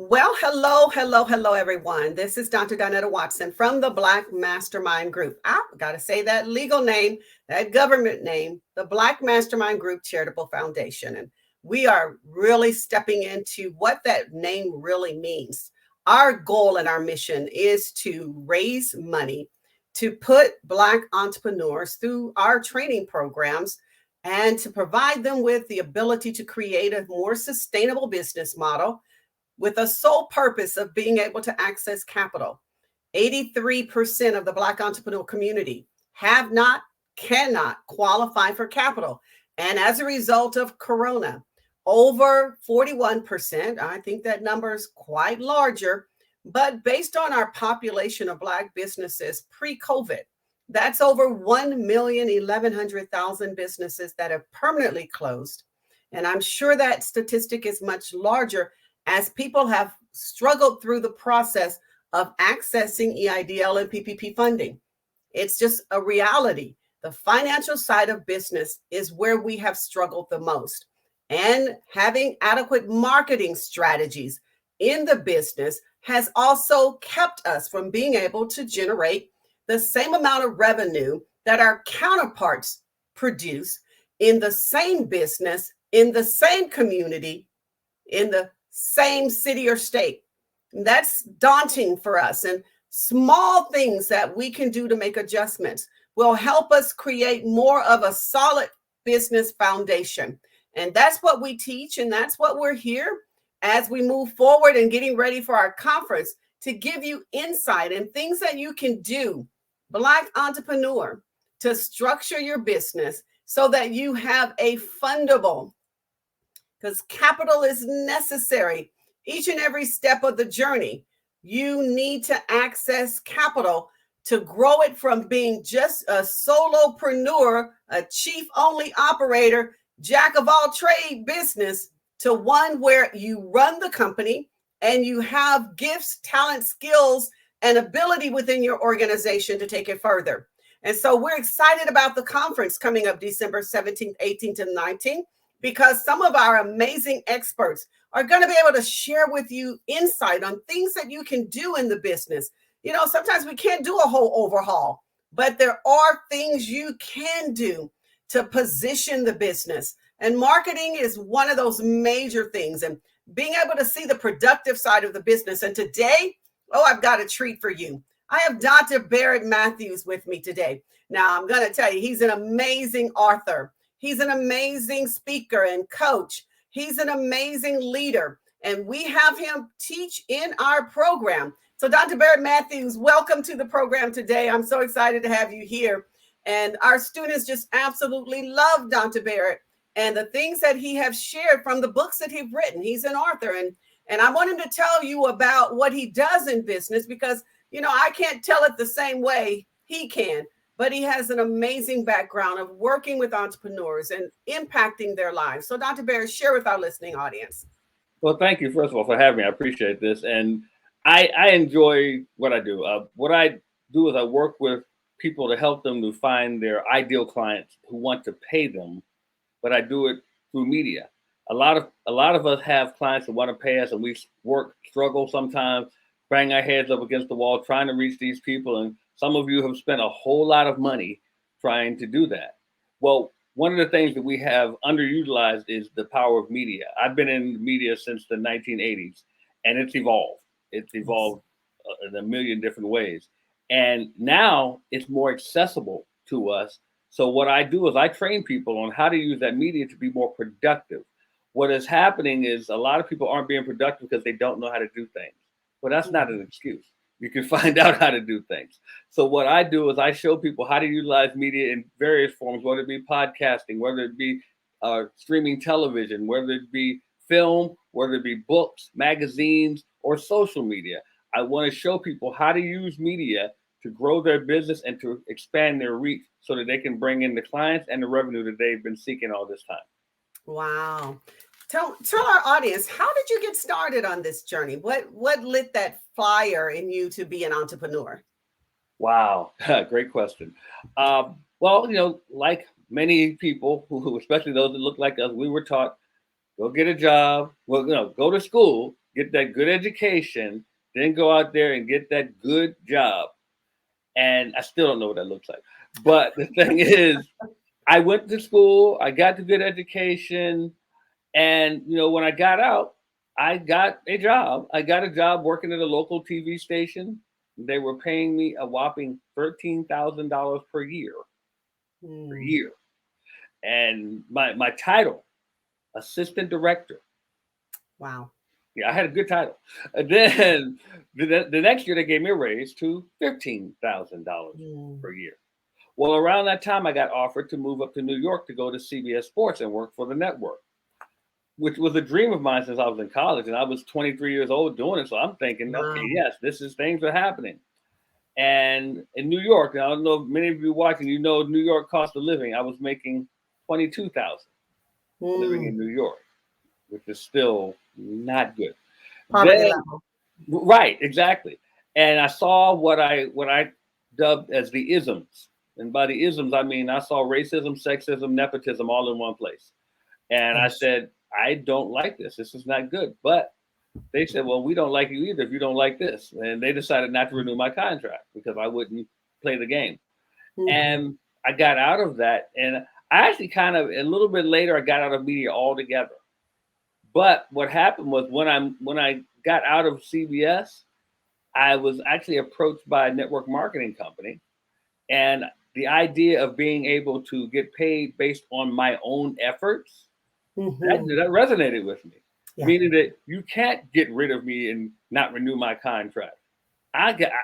Well, hello, everyone. This is Dr. Donetta Watson from the Black Mastermind Group. I've got to say that legal name, that government name, the Black Mastermind Group Charitable Foundation. And we are really stepping into what that name really means. Our goal and our mission is to raise money to put Black entrepreneurs through our training programs and to provide them with the ability to create a more sustainable business model with a sole purpose of being able to access capital. 83% of the Black entrepreneurial community have not, cannot qualify for capital. And as a result of Corona, over 41%, I think that number is quite larger, but based on our population of Black businesses pre-COVID, that's over 1,100,000 businesses that have permanently closed. And I'm sure that statistic is much larger as people have struggled through the process of accessing EIDL and PPP funding. It's just a reality. The financial side of business is where we have struggled the most. And having adequate marketing strategies in the business has also kept us from being able to generate the same amount of revenue that our counterparts produce in the same business, in the same community, in the same city or state. That's daunting for us. And small things that we can do to make adjustments will help us create more of a solid business foundation. And that's what we teach. And that's what we're here as we move forward and getting ready for our conference to give you insight and things that you can do, Black entrepreneur, to structure your business so that you have a fundable, because capital is necessary each and every step of the journey. You need to access capital to grow it from being just a solopreneur, a chief only operator, jack of all trade business, to one where you run the company and you have gifts, talent, skills, and ability within your organization to take it further. And so we're excited about the conference coming up December 17th, 18th, and 19th. Because some of our amazing experts are going to be able to share with you insight on things that you can do in the business. You know, sometimes we can't do a whole overhaul, but there are things you can do to position the business. And marketing is one of those major things, and being able to see the productive side of the business. And today, I've got a treat for you. I have Dr. Barrett Matthews with me today. Now, I'm going to tell you, he's an amazing author. He's an amazing speaker and coach. He's an amazing leader. And we have him teach in our program. So Dr. Barrett Matthews, welcome to the program today. I'm so excited to have you here. And our students just absolutely love Dr. Barrett and the things that he has shared from the books that he's written. He's an author. And I want him to tell you about what he does in business because, you know, I can't tell it the same way he can. But he has an amazing background of working with entrepreneurs and impacting their lives. So Dr. Barrett, share with our listening audience. Well, thank you, first of all, for having me. I appreciate this. And I enjoy what I do. What I do is I work with people to help them to find their ideal clients who want to pay them, but I do it through media. A lot of us have clients that want to pay us, and we struggle sometimes, bang our heads up against the wall trying to reach these people. And some of you have spent a whole lot of money trying to do that. Well, one of the things that we have underutilized is the power of media. I've been in media since the 1980s, and it's evolved. It's evolved in a million different ways. And now it's more accessible to us. So what I do is I train people on how to use that media to be more productive. What is happening is a lot of people aren't being productive because they don't know how to do things. Well, that's not an excuse. You can find out how to do things. So what I do is I show people how to utilize media in various forms, whether it be podcasting, whether it be streaming television, whether it be film, whether it be books, magazines, or social media. I want to show people how to use media to grow their business and to expand their reach so that they can bring in the clients and the revenue that they've been seeking all this time. Wow. Tell our audience, how did you get started on this journey? What lit that fire in you to be an entrepreneur? Wow, great question. Well, you know, like many people who, especially those that look like us, we were taught, go get a job, well, you know, go to school, get that good education, then go out there and get that good job. And I still don't know what that looks like. But the thing is, I went to school, I got the good education, and when I got out, I got a job. I got a job working at a local TV station. They were paying me a whopping $13,000 per year. Per Mm. year. And my title, assistant director. Wow. Yeah, I had a good title. And then the next year they gave me a raise to $15,000 Mm. per year. Well, around that time, I got offered to move up to New York to go to CBS Sports and work for the network, which was a dream of mine since I was in college, and I was 23 years old doing it. So I'm thinking, okay, Wow. yes, things are happening. And in New York, I don't know if many of you watching, New York cost of living. I was making 22,000 living Mm. in New York, which is still not good. Poverty Then, level. right, exactly. And I saw what I dubbed as the isms. And by the isms, I mean I saw racism, sexism, nepotism all in one place. And I Yes. said, I don't like this. This is not good. But they said, well, we don't like you either if you don't like this. And they decided not to renew my contract because I wouldn't play the game. Mhm. And I got out of that. And I actually kind of a little bit later, I got out of media altogether. But what happened was when I got out of CBS, I was actually approached by a network marketing company, and the idea of being able to get paid based on my own efforts Mhm. that resonated with me. Yeah. Meaning that you can't get rid of me and not renew my contract.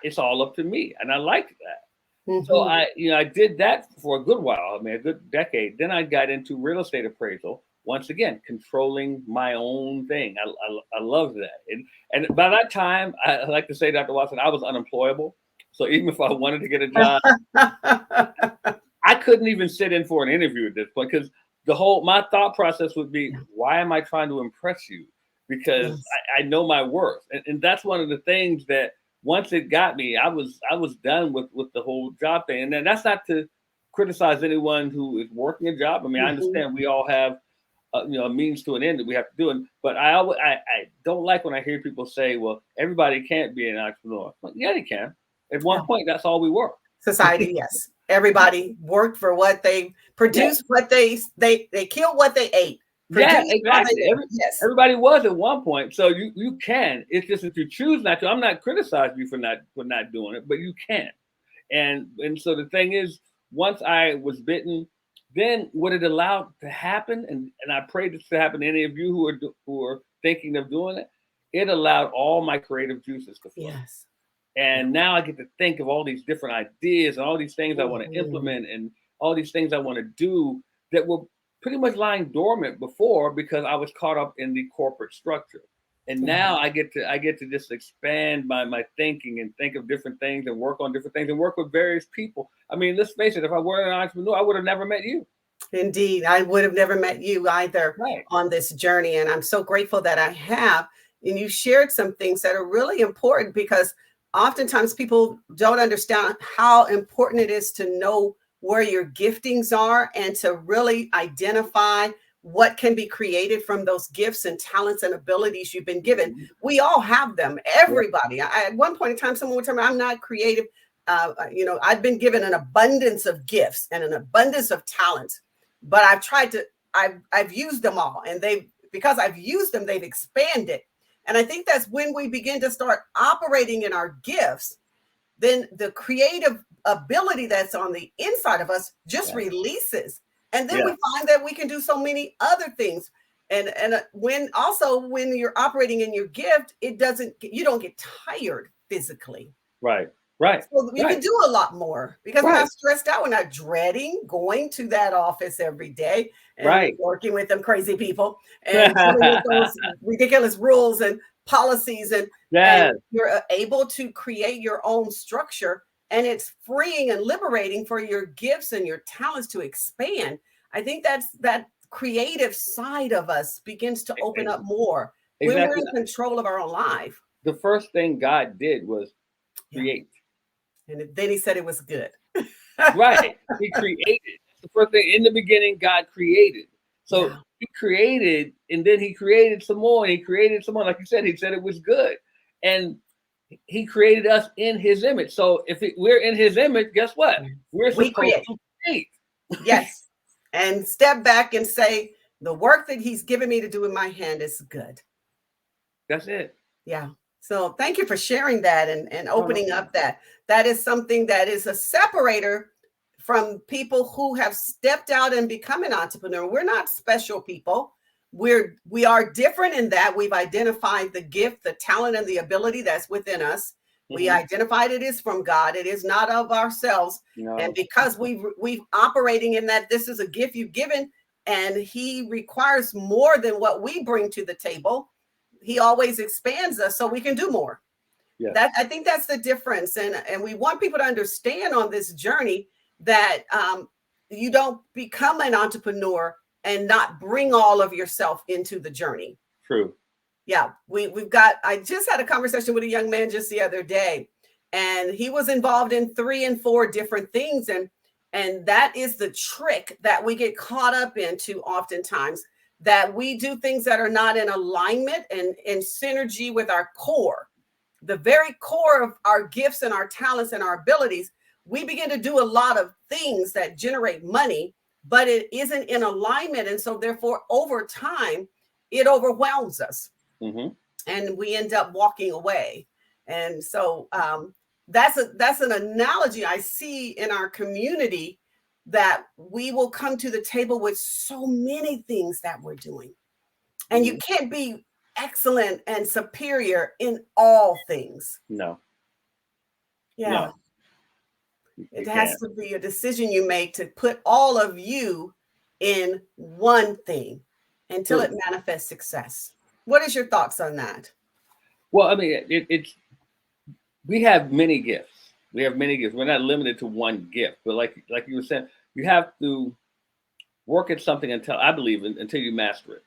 It's all up to me, and I liked that. So Mhm. I did that for a good while. I mean, a good decade. Then I got into real estate appraisal. Once again, controlling my own thing. I love that. And by that time, I like to say, Dr. Watson, I was unemployable. So even if I wanted to get a job, I couldn't even sit in for an interview at this point because my thought process would be, Yeah. why am I trying to impress you? Because Yes. I know my worth, and that's one of the things that once it got me, I was done with the whole job thing. And then that's not to criticize anyone who is working a job. I mean, I Mhm. understand we all have a means to an end that we have to do. But I don't like when I hear people say, well, everybody can't be an entrepreneur. Well, yeah, they can. At Yeah. one point, that's all we were. Society, yes. Everybody worked for what they Yeah. produced, what they killed what they ate, Yeah, produced how they exactly. lived. Yes. Everybody was at one point, so you can. It's just that you choose not to. I'm not criticizing you for not doing it, but you can. And so the thing is, once I was bitten, then what it allowed to happen, and I pray this to happen to any of you who are thinking of doing it. It allowed all my creative juices to flow, Yes. Yeah. and now I get to think of all these different ideas and all these things I want to Mhm. implement and all these things I want to do that were pretty much lying dormant before because I was caught up in the corporate structure. And Yeah. now I get to just expand my thinking and think of different things and work on different things and work with various people. I mean, let's face it, if I weren't an entrepreneur, I would have never met you. Indeed. I would have never met you either Right. on this journey. And I'm so grateful that I have. And you shared some things that are really important because oftentimes people don't understand how important it is to know where your giftings are and to really identify what can be created from those gifts and talents and abilities you've been given. Mhm. We all have them, Yeah. everybody. At one point in time, someone would tell me, I'm not creative. I've been given an abundance of gifts and an abundance of talents, but I've used them all, and because I've used them, they've expanded. And I think that's when we begin to start operating in our gifts, then the creative ability that's on the inside of us just Yeah. releases. And then Yeah. we find that we can do so many other things. And when you're operating in your gift, you don't get tired physically. Right. Right. So you can Right. do a lot more because we're Right. not stressed out. We're not dreading going to that office every day and Right. working with them crazy people and dealing with those ridiculous rules and policies. And Yes. you're able to create your own structure, and it's freeing and liberating for your gifts and your talents to expand. I think that creative side of us begins to open up more when we're Exactly. in control of our own life. The first thing God did was Yeah. create. And then he said it was good. Right. He created. That's the first thing. In the beginning, God created. So Yeah. he created, and then he created some more, and he created some more. Like you said, he said it was good. And he created us in his image. So if we're in his image, guess what? We're We supposed create. to create. Yes. And step back and say, the work that he's given me to do in my hand is good. That's it. Yeah. So thank you for sharing that and opening up that. That is something that is a separator from people who have stepped out and become an entrepreneur. We're not special people. We are different in that we've identified the gift, the talent, and the ability that's within us. We identified it is from God. It is not of ourselves. No. And because we've operating in that, this is a gift you've given, and he requires more than what we bring to the table. He always expands us so we can do more. Yeah. That I think that's the difference. And we want people to understand on this journey that you don't become an entrepreneur and not bring all of yourself into the journey. True. Yeah, I just had a conversation with a young man just the other day, and he was involved in 3 and 4 different things. And that is the trick that we get caught up into oftentimes, that we do things that are not in alignment and in synergy with our core, the very core of our gifts and our talents and our abilities. We begin to do a lot of things that generate money, but it isn't in alignment. And so therefore, over time, it overwhelms us. And we end up walking away. And so that's an analogy I see in our community, that we will come to the table with so many things that we're doing. And you can't be excellent and superior in all things. No. Yeah. No. It has to be a decision you make to put all of you in one thing until it manifests success. What is your thoughts on that? Well, I mean, we have many gifts. We have many gifts. We're not limited to one gift. But like you were saying, you have to work at something until you master it.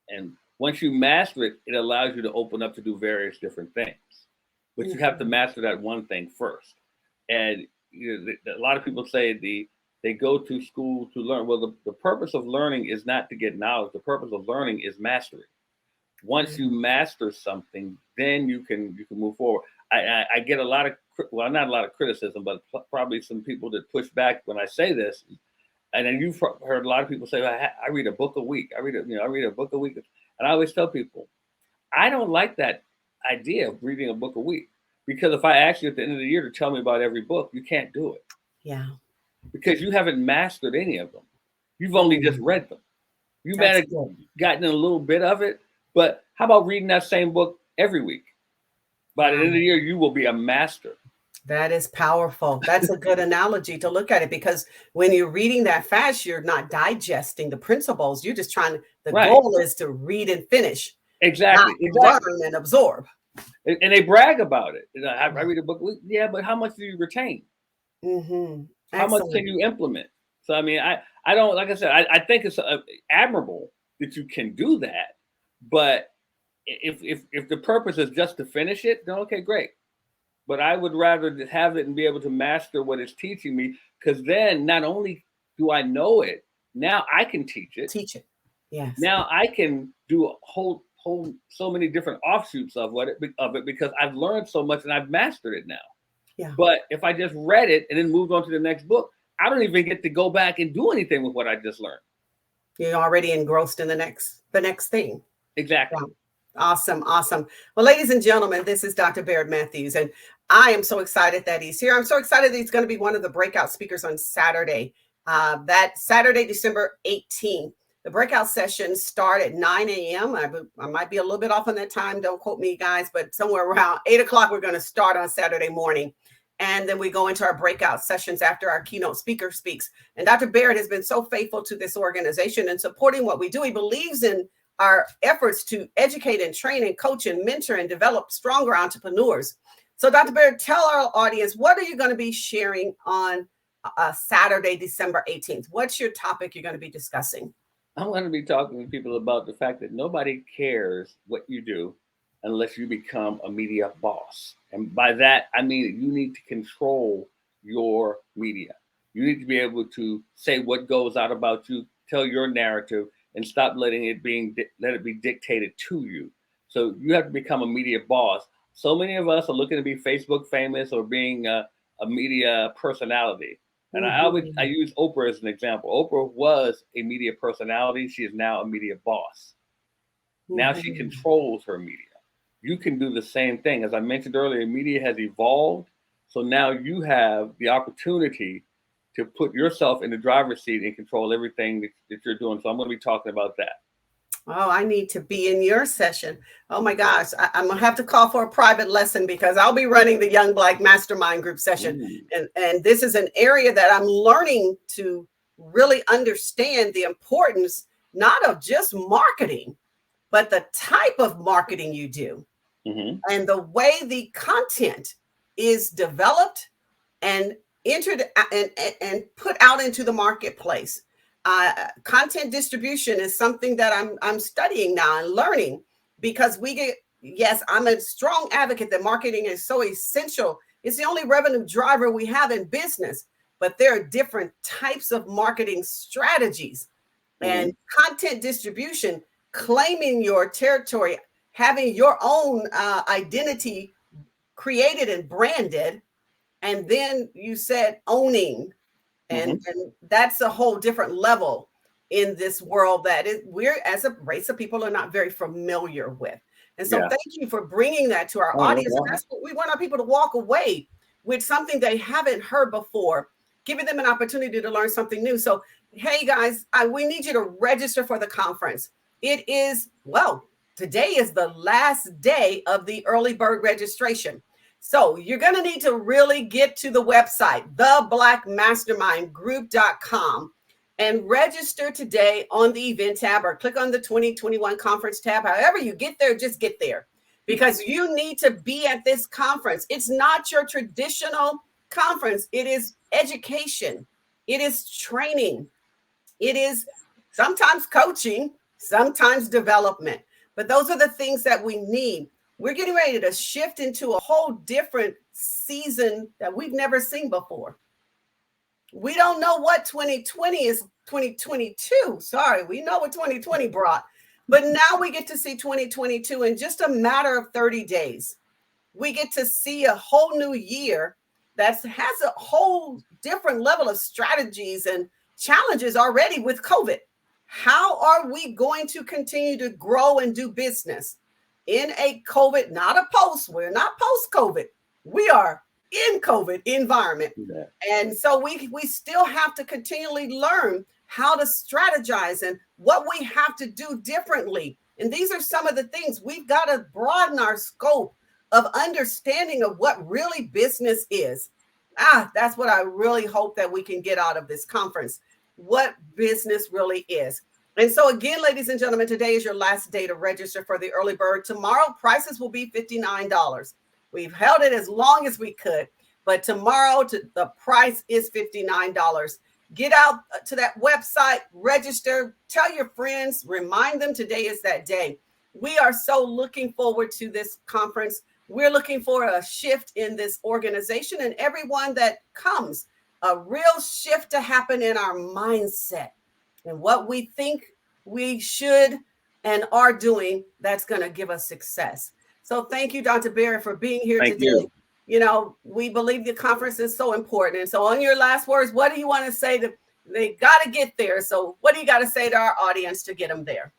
And once you master it, it allows you to open up to do various different things. But you have to master that one thing first. And a lot of people say they go to school to learn. Well, the purpose of learning is not to get knowledge. The purpose of learning is mastery. Once you master something, then you can move forward. I get not a lot of criticism, but probably some people that push back when I say this. And then you've heard a lot of people say, I read a book a week. I read a book a week. And I always tell people, I don't like that idea of reading a book a week, because if I ask you at the end of the year to tell me about every book, you can't do it. Yeah. Because you haven't mastered any of them. You've only just read them. You might have gotten a little bit of it, but how about reading that same book every week? By the end of the year, you will be a master. That is powerful. That's a good analogy to look at it, because when you're reading that fast, you're not digesting the principles. You're just the goal is to read and finish. Exactly. Learn and absorb. And they brag about it. I read a book. Yeah, but how much do you retain? How much can you implement? So, I mean, I don't, like I said, I think it's admirable that you can do that. But if the purpose is just to finish it, then okay, great. But I would rather have it and be able to master what it's teaching me, because then not only do I know it, now I can teach it. Teach it. Yes. Now I can do a whole so many different offshoots of it, because I've learned so much and I've mastered it now. Yeah. But if I just read it and then moved on to the next book, I don't even get to go back and do anything with what I just learned. You're already engrossed in the next thing. Exactly. Wow. Awesome. Well, ladies and gentlemen, this is Dr. Barrett Matthews, and I am so excited that he's here. I'm so excited that he's going to be one of the breakout speakers on Saturday, that Saturday, December 18th. The breakout sessions start at 9 a.m. I might be a little bit off on that time. Don't quote me, guys, but somewhere around 8 o'clock, we're going to start on Saturday morning. And then we go into our breakout sessions after our keynote speaker speaks. And Dr. Barrett has been so faithful to this organization and supporting what we do. He believes in our efforts to educate and train and coach and mentor and develop stronger entrepreneurs. So Dr. Barrett, tell our audience, what are you going to be sharing on Saturday, December 18th? What's your topic you're going to be discussing? I'm going to be talking to people about the fact that nobody cares what you do unless you become a media boss. And by that, I mean you need to control your media. You need to be able to say what goes out about you, tell your narrative, and stop letting let it be dictated to you. So you have to become a media boss. So many of us are looking to be Facebook famous or being a media personality. And I Mhm. use Oprah as an example. Oprah was a media personality. She is now a media boss. Now she Mhm. controls her media. You can do the same thing. As I mentioned earlier, media has evolved. So now you have the opportunity to put yourself in the driver's seat and control everything that you're doing. So I'm going to be talking about that. Oh, I need to be in your session. Oh my gosh, I'm gonna have to call for a private lesson because I'll be running the Young Black Mastermind Group session, Ooh. and this is an area that I'm learning to really understand the importance not of just marketing, but the type of marketing you do Mm-hmm. and the way the content is developed and entered and put out into the marketplace. Content distribution is something that I'm studying now and learning because we get. Yes, I'm a strong advocate that marketing is so essential. It's the only revenue driver we have in business, but there are different types of marketing strategies Mm-hmm. and content distribution, claiming your territory, having your own identity created and branded, and then you said owning, Mm-hmm. and that's a whole different level in this world that we're as a race of people are not very familiar with. And so Yeah. thank you for bringing that to our Oh, no audience. And problem. that's what we want our people to walk away with, something they haven't heard before, giving them an opportunity to learn something new. So hey guys, we need you to register for the conference. It is, well, today is the last day of the early bird registration. So you're going to need to really get to the website, theblackmastermindgroup.com, and register today on the event tab or click on the 2021 conference tab. However you get there, just get there because you need to be at this conference. It's not your traditional conference. It is education. It is training. It is sometimes coaching, sometimes development. But those are the things that we need. We're getting ready to shift into a whole different season that we've never seen before. We don't know what 2020 is, 2022. Sorry, we know what 2020 brought. But now we get to see 2022 in just a matter of 30 days. We get to see a whole new year that has a whole different level of strategies and challenges already with COVID. How are we going to continue to grow and do business in a COVID, not a post? We're not post COVID. We are in COVID environment. Yeah. And so we still have to continually learn how to strategize and what we have to do differently. And these are some of the things we've got to broaden our scope of understanding of what really business is. That's what I really hope that we can get out of this conference, what business really is. And so again, ladies and gentlemen, today is your last day to register for the early bird. Tomorrow, prices will be $59. We've held it as long as we could, but tomorrow the price is $59. Get out to that website, register, tell your friends, remind them today is that day. We are so looking forward to this conference. We're looking for a shift in this organization and everyone that comes, a real shift to happen in our mindset and what we think we should and are doing that's going to give us success. So thank you, Dr. Barrett, for being here Thank today. you. You know, we believe the conference is so important. And so on your last words, what do you want to say to, they got to get there. So what do you got to say to our audience to get them there?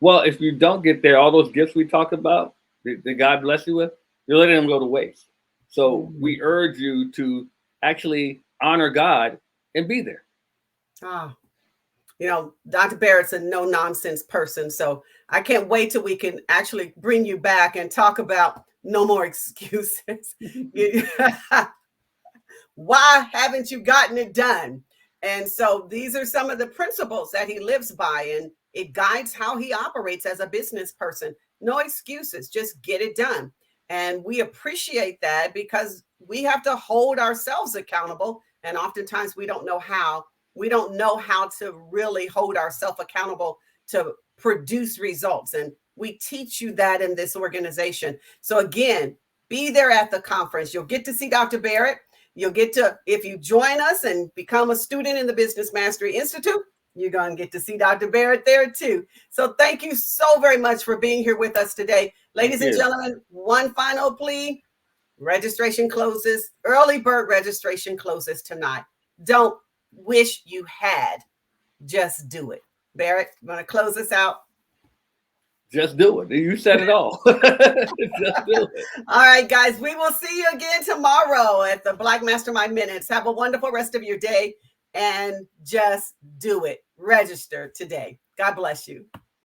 Well, if you don't get there, all those gifts we talked about, that God bless you with, you're letting them go to waste. So we urge you to actually honor God and be there. You know, Dr. Barrett's a no nonsense person. So I can't wait till we can actually bring you back and talk about no more excuses. Why haven't you gotten it done? And so these are some of the principles that he lives by, and it guides how he operates as a business person. No excuses, just get it done. And we appreciate that because we have to hold ourselves accountable. And oftentimes we don't know how. We don't know how to really hold ourselves accountable to produce results. And we teach you that in this organization. So again, be there at the conference. You'll get to see Dr. Barrett. You'll get to, if you join us and become a student in the Business Mastery Institute, You're going to get to see Dr. Barrett there too. So thank you so very much for being here with us today. Ladies and gentlemen, one final plea. Registration closes. Early bird registration closes tonight. Don't wish you had. Just do it. Barrett, you want to close us out? Just do it. You said it all. Just do it. All right, guys. We will see you again tomorrow at the Black Mastermind Minutes. Have a wonderful rest of your day and just do it. Register today. God bless you.